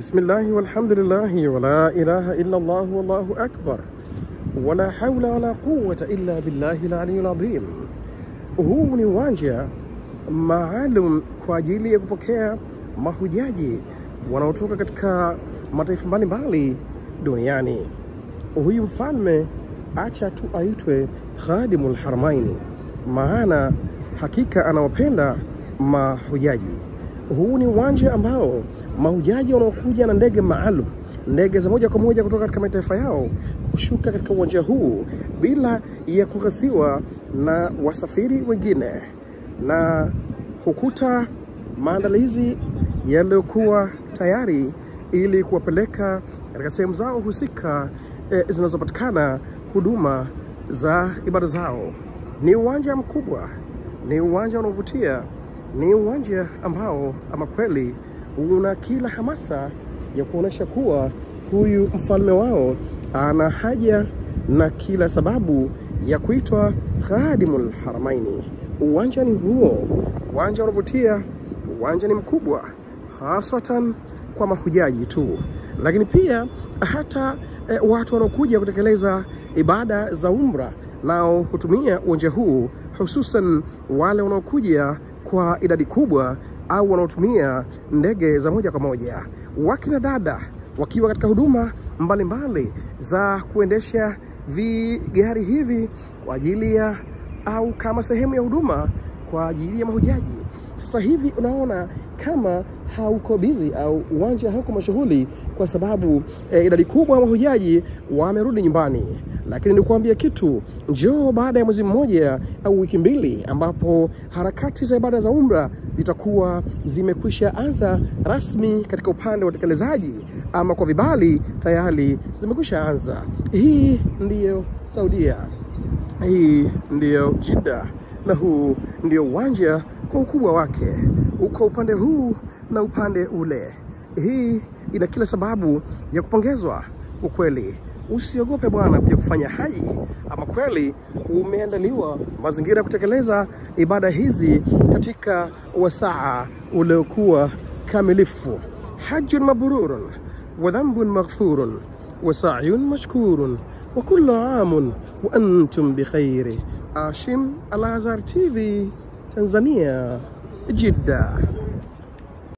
بسم الله والحمد لله ولا إله إلا الله والله أكبر ولا حول ولا قوة إلا بالله العلي العظيم. Huu ni uwanja maalum kwa ajili ya kupokea mahujaji wanaotoka katika mataifa mbalimbali duniani. Huyu mfalme acha tu aitwe Khadimul Haramaini, maana hakika anawapenda mahujaji. Huu ni uwanja ambao mahujaji wanaokuja na ndege maalum, ndege za moja kwa moja kutoka katika mataifa yao, hushuka katika uwanja huu bila ya kughasiwa na wasafiri wengine, na hukuta maandalizi yaliyokuwa tayari ili kuwapeleka katika sehemu zao husika zinazopatikana huduma za ibada zao. Ni uwanja mkubwa, ni uwanja unaovutia, ni uwanja ambao ama kweli una kila hamasa ya kuonesha kuwa huyu mfalme wao ana haja na kila sababu ya kuitwa Khadimul Haramaini. Uwanja ni huo, uwanja unavutia, uwanja ni mkubwa, hasatan kwa mahujaji tu, lakini pia hata watu wanaokuja kutekeleza ibada za umra nao hutumia uwanja huu, hususan wale wanaokuja kwa idadi kubwa au wanaotumia ndege za moja kwa moja. Wakina dada wakiwa katika huduma mbalimbali za kuendesha vigari hivi kwa ajili ya au kama sehemu ya huduma kwa ajili ya mahujaji. Sasa hivi unaona kama hauko busy au uwanja hauko mashughuli kwa sababu idadi kubwa ya mahujaji wamerudi nyumbani. Lakini nikuambia kitu, njoo baada ya mwezi mmoja au wiki mbili ambapo harakati za ibada za umra zitakuwa zimekwisha anza rasmi katika upande wa utekelezaji, ama kwa vibali tayari zimekwisha anza. Hii ndiyo Saudia, hii ndiyo Jeddah, na huu ndio uwanja kwa ukubwa wake, uko upande huu na upande ule. Hii ina kila sababu ya kupongezwa ukweli. Usiogope bwana kuja kufanya haji, ama kweli umeandaliwa mazingira kutekeleza ibada hizi katika wasaa uliokuwa kamilifu. Hajjun mabrurun wa dhanbun maghfurun wa sa'yun mashkurun wa kullu amun wa antum bi khairi. Hashim Al Azhar TV, Tanzania, Jeddah.